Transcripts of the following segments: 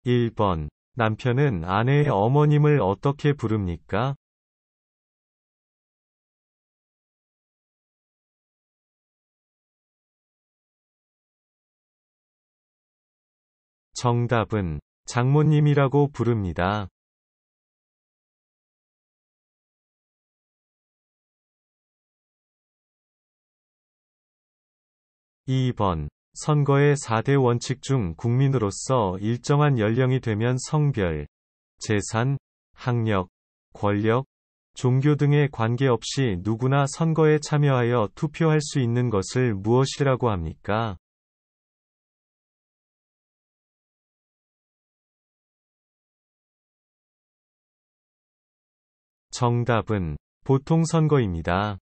1번. 남편은 아내의 어머님을 어떻게 부릅니까? 정답은 장모님이라고 부릅니다. 2번. 선거의 4대 원칙 중 국민으로서 일정한 연령이 되면 성별, 재산, 학력, 권력, 종교 등에 관계없이 누구나 선거에 참여하여 투표할 수 있는 것을 무엇이라고 합니까? 정답은 보통선거입니다.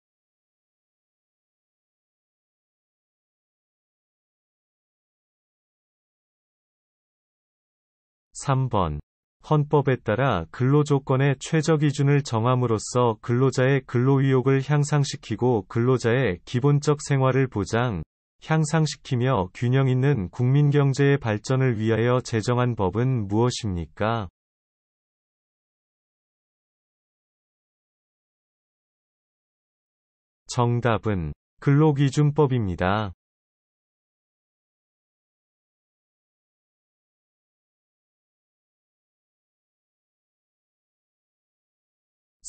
3번. 헌법에 따라 근로조건의 최저기준을 정함으로써 근로자의 근로의욕을 향상시키고 근로자의 기본적 생활을 보장, 향상시키며 균형 있는 국민경제의 발전을 위하여 제정한 법은 무엇입니까? 정답은 근로기준법입니다.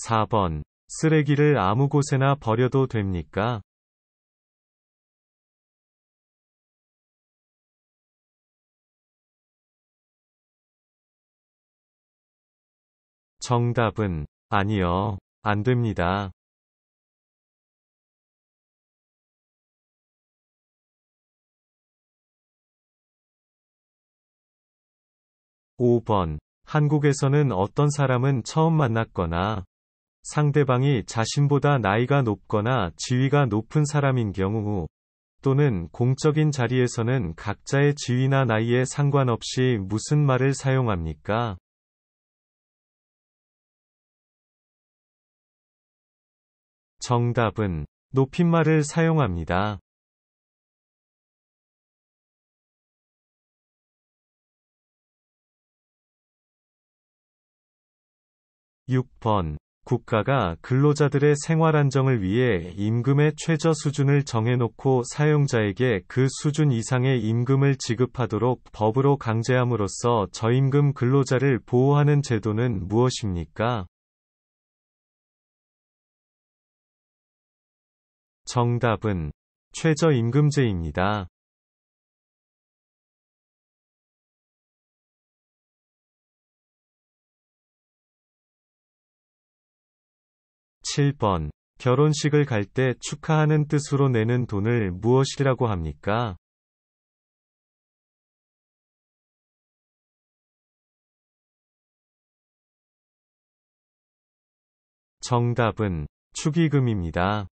4번. 쓰레기를 아무 곳에나 버려도 됩니까? 정답은 아니요. 안 됩니다. 5번. 한국에서는 어떤 사람은 처음 만났거나 상대방이 자신보다 나이가 높거나 지위가 높은 사람인 경우 또는 공적인 자리에서는 각자의 지위나 나이에 상관없이 무슨 말을 사용합니까? 정답은 높임말을 사용합니다. 6번. 국가가 근로자들의 생활 안정을 위해 임금의 최저 수준을 정해놓고 사용자에게 그 수준 이상의 임금을 지급하도록 법으로 강제함으로써 저임금 근로자를 보호하는 제도는 무엇입니까? 정답은 최저임금제입니다. 7번. 결혼식을 갈 때 축하하는 뜻으로 내는 돈을 무엇이라고 합니까? 정답은 축의금입니다.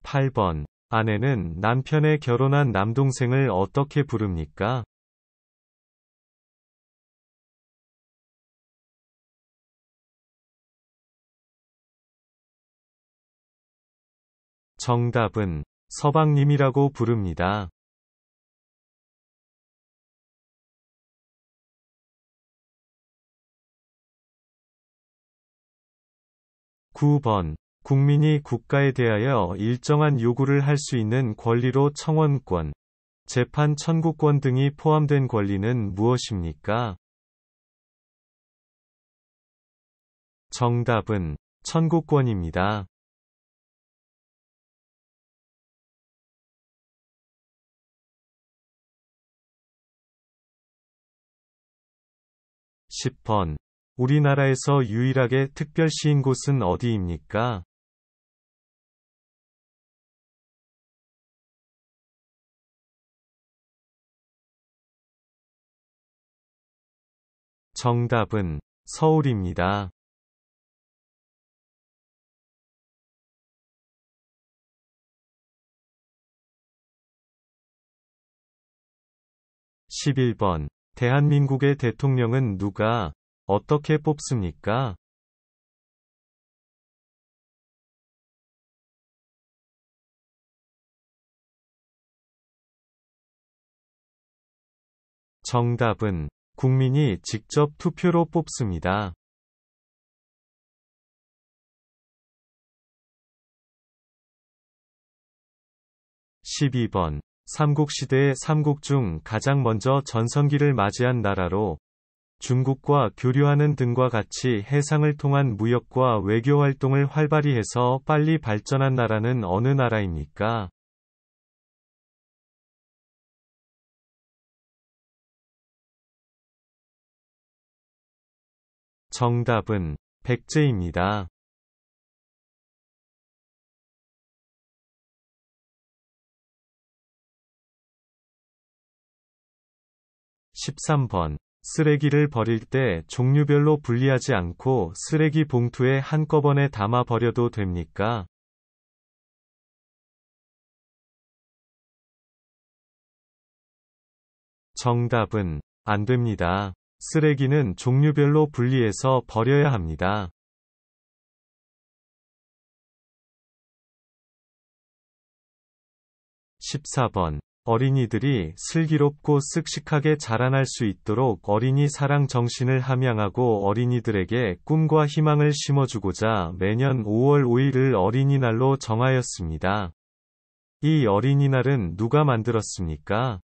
8번. 아내는 남편의 결혼한 남동생을 어떻게 부릅니까? 정답은 서방님이라고 부릅니다. 9번. 국민이 국가에 대하여 일정한 요구를 할 수 있는 권리로 청원권, 재판 청구권 등이 포함된 권리는 무엇입니까? 정답은 청구권입니다. 10번. 우리나라에서 유일하게 특별시인 곳은 어디입니까? 정답은 서울입니다. 11번. 대한민국의 대통령은 누가, 어떻게 뽑습니까? 정답은 국민이 직접 투표로 뽑습니다. 12번. 삼국시대의 삼국 중 가장 먼저 전성기를 맞이한 나라로 중국과 교류하는 등과 같이 해상을 통한 무역과 외교 활동을 활발히 해서 빨리 발전한 나라는 어느 나라입니까? 정답은 백제입니다. 13번. 쓰레기를 버릴 때 종류별로 분리하지 않고 쓰레기 봉투에 한꺼번에 담아 버려도 됩니까? 정답은 안 됩니다. 쓰레기는 종류별로 분리해서 버려야 합니다. 14번. 어린이들이 슬기롭고 씩씩하게 자라날 수 있도록 어린이 사랑 정신을 함양하고 어린이들에게 꿈과 희망을 심어주고자 매년 5월 5일을 어린이날로 정하였습니다. 이 어린이날은 누가 만들었습니까?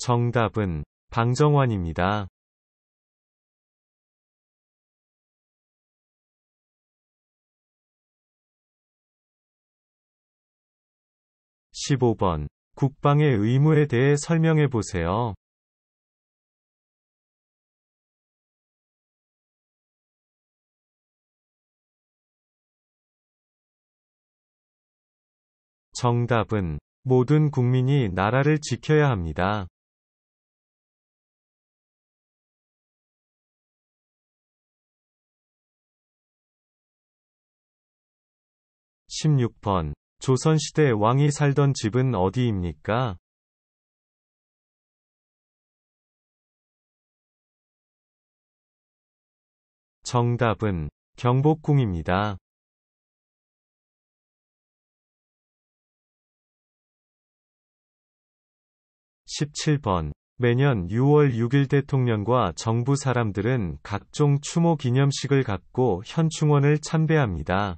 정답은 방정환입니다. 15번. 국방의 의무에 대해 설명해 보세요. 정답은 모든 국민이 나라를 지켜야 합니다. 16번. 조선시대 왕이 살던 집은 어디입니까? 정답은 경복궁입니다. 17번. 매년 6월 6일 대통령과 정부 사람들은 각종 추모 기념식을 갖고 현충원을 참배합니다.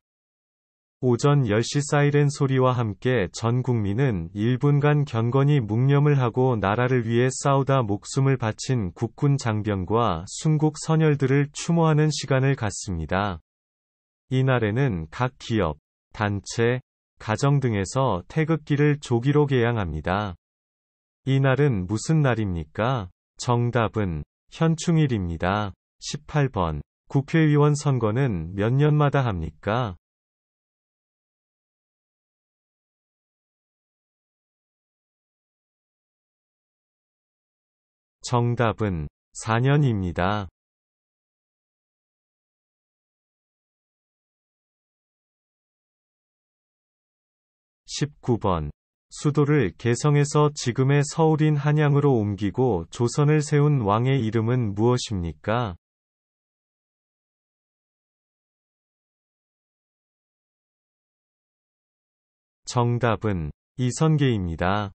오전 10시 사이렌 소리와 함께 전 국민은 1분간 경건히 묵념을 하고 나라를 위해 싸우다 목숨을 바친 국군 장병과 순국 선열들을 추모하는 시간을 갖습니다. 이날에는 각 기업, 단체, 가정 등에서 태극기를 조기로 개양합니다. 이날은 무슨 날입니까? 정답은 현충일입니다. 18번. 국회의원 선거는 몇 년마다 합니까? 정답은 4년입니다. 19번. 수도를 개성에서 지금의 서울인 한양으로 옮기고 조선을 세운 왕의 이름은 무엇입니까? 정답은 이선계입니다.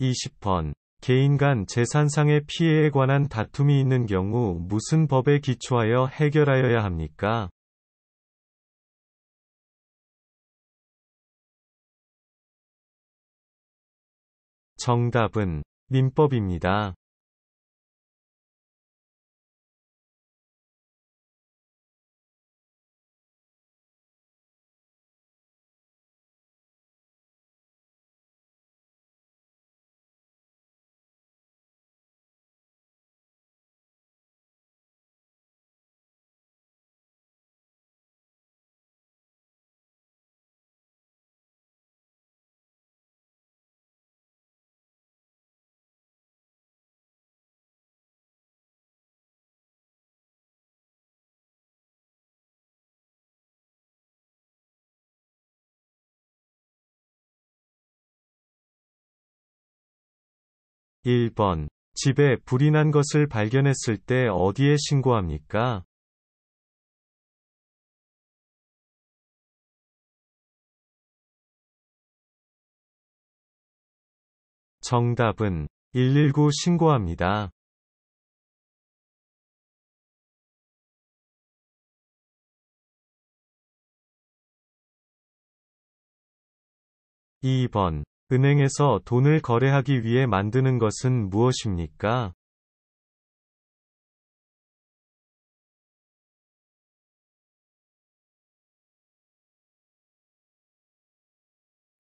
20번. 개인 간 재산상의 피해에 관한 다툼이 있는 경우 무슨 법에 기초하여 해결하여야 합니까? 정답은 민법입니다. 1번. 집에 불이 난 것을 발견했을 때 어디에 신고합니까? 정답은 119 신고합니다. 2번. 은행에서 돈을 거래하기 위해 만드는 것은 무엇입니까?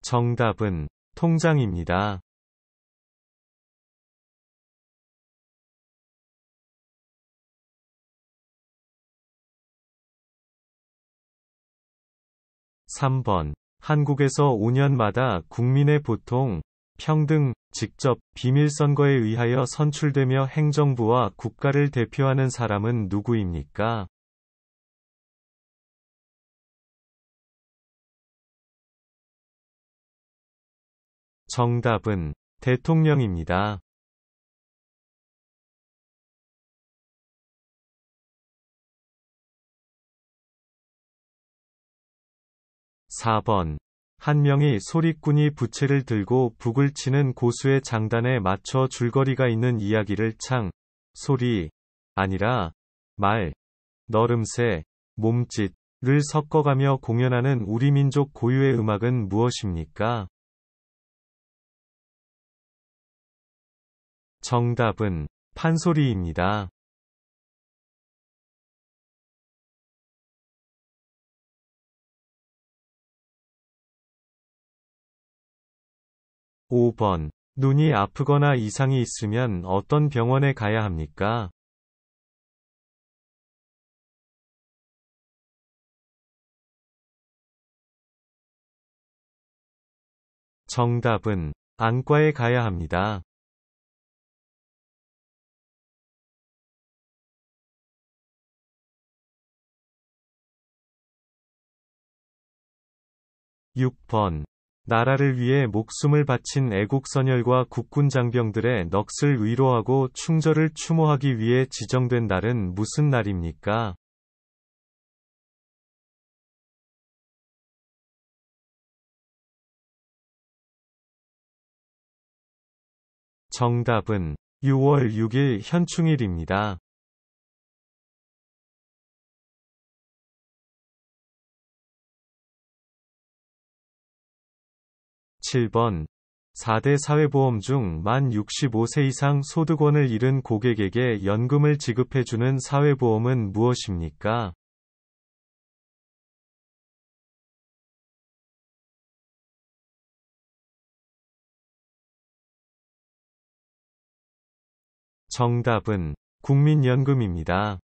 정답은 통장입니다. 3번. 한국에서 5년마다 국민의 보통, 평등, 직접, 비밀선거에 의하여 선출되며 행정부와 국가를 대표하는 사람은 누구입니까? 정답은 대통령입니다. 4번. 한 명이 소리꾼이 부채를 들고 북을 치는 고수의 장단에 맞춰 줄거리가 있는 이야기를 창, 소리, 아니라, 말, 너름새, 몸짓을 섞어가며 공연하는 우리 민족 고유의 음악은 무엇입니까? 정답은 판소리입니다. 5번. 눈이 아프거나 이상이 있으면 어떤 병원에 가야 합니까? 정답은 안과에 가야 합니다. 6번. 나라를 위해 목숨을 바친 애국선열과 국군 장병들의 넋을 위로하고 충절을 추모하기 위해 지정된 날은 무슨 날입니까? 정답은 6월 6일 현충일입니다. 7번. 4대 사회보험 중 만 65세 이상 소득원을 잃은 고객에게 연금을 지급해주는 사회보험은 무엇입니까? 정답은 국민연금입니다.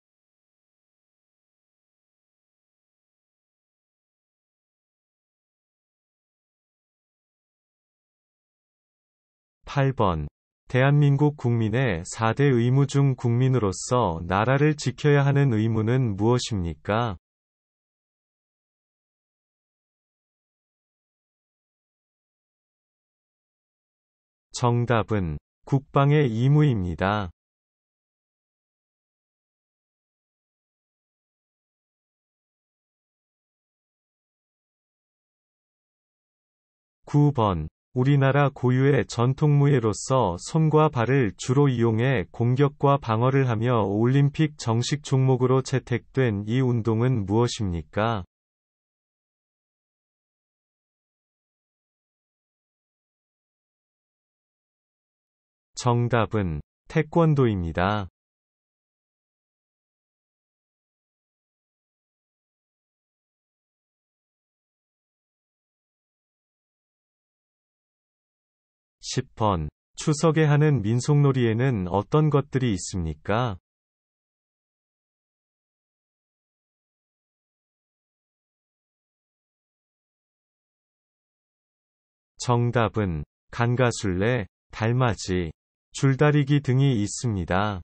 8번. 대한민국 국민의 4대 의무 중 국민으로서 나라를 지켜야 하는 의무는 무엇입니까? 정답은 국방의 의무입니다. 9번. 우리나라 고유의 전통무예로서 손과 발을 주로 이용해 공격과 방어를 하며 올림픽 정식 종목으로 채택된 이 운동은 무엇입니까? 정답은 태권도입니다. 10번. 추석에 하는 민속놀이에는 어떤 것들이 있습니까? 정답은 간가술래, 달맞이, 줄다리기 등이 있습니다.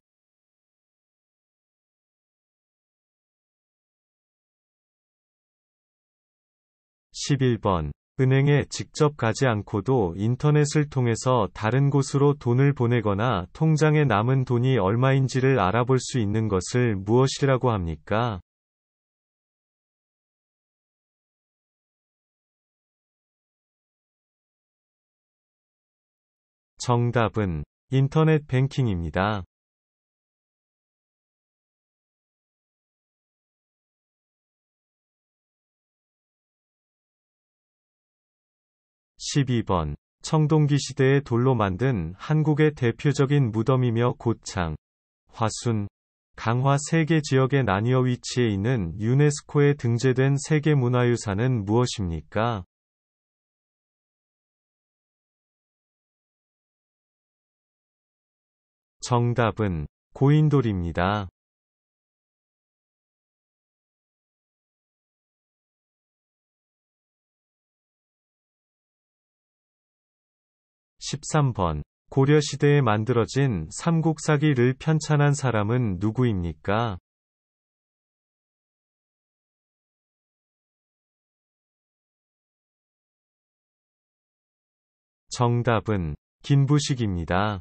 11번. 은행에 직접 가지 않고도 인터넷을 통해서 다른 곳으로 돈을 보내거나 통장에 남은 돈이 얼마인지를 알아볼 수 있는 것을 무엇이라고 합니까? 정답은 인터넷 뱅킹입니다. 12번. 청동기 시대의 돌로 만든 한국의 대표적인 무덤이며 고창, 화순, 강화 세 개 지역에 나뉘어 위치해 있는 유네스코에 등재된 세계문화유산은 무엇입니까? 정답은 고인돌입니다. 13번. 고려시대에 만들어진 삼국사기를 편찬한 사람은 누구입니까? 정답은 김부식입니다.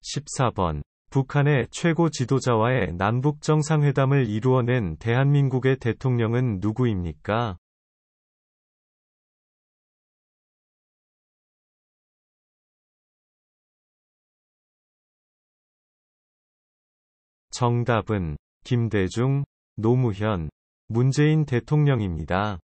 14번. 북한의 최고 지도자와의 남북 정상회담을 이루어낸 대한민국의 대통령은 누구입니까? 정답은 김대중, 노무현, 문재인 대통령입니다.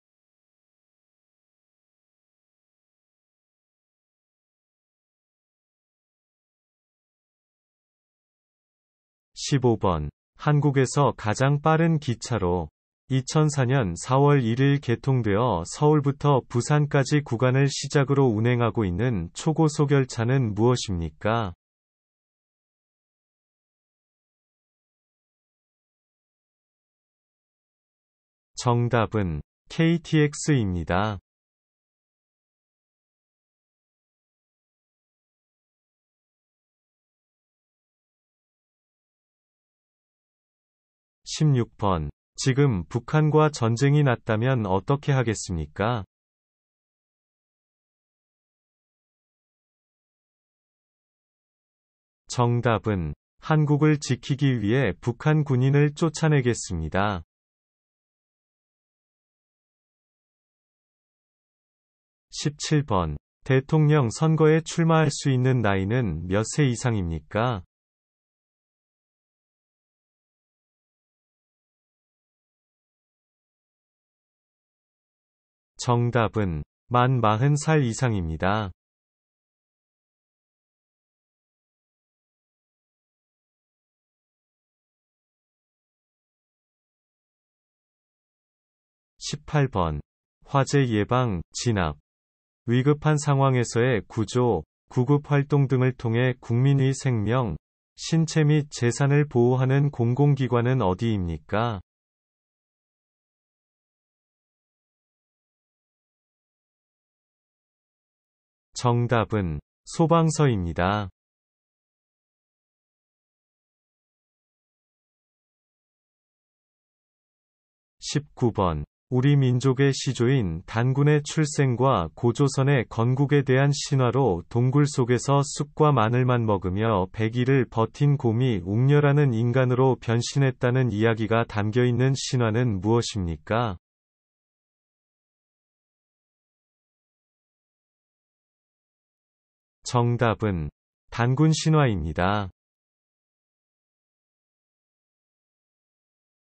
15번. 한국에서 가장 빠른 기차로 2004년 4월 1일 개통되어 서울부터 부산까지 구간을 시작으로 운행하고 있는 초고속 열차는 무엇입니까? 정답은 KTX입니다. 16번. 지금 북한과 전쟁이 났다면 어떻게 하겠습니까? 정답은 한국을 지키기 위해 북한 군인을 쫓아내겠습니다. 17번. 대통령 선거에 출마할 수 있는 나이는 몇 세 이상입니까? 정답은 만 40살 이상입니다. 18번. 화재 예방, 진압, 위급한 상황에서의 구조, 구급 활동 등을 통해 국민의 생명, 신체 및 재산을 보호하는 공공기관은 어디입니까? 정답은 소방서입니다. 19번. 우리 민족의 시조인 단군의 출생과 고조선의 건국에 대한 신화로 동굴 속에서 쑥과 마늘만 먹으며 100일을 버틴 곰이 웅녀라는 인간으로 변신했다는 이야기가 담겨 있는 신화는 무엇입니까? 정답은 단군 신화입니다.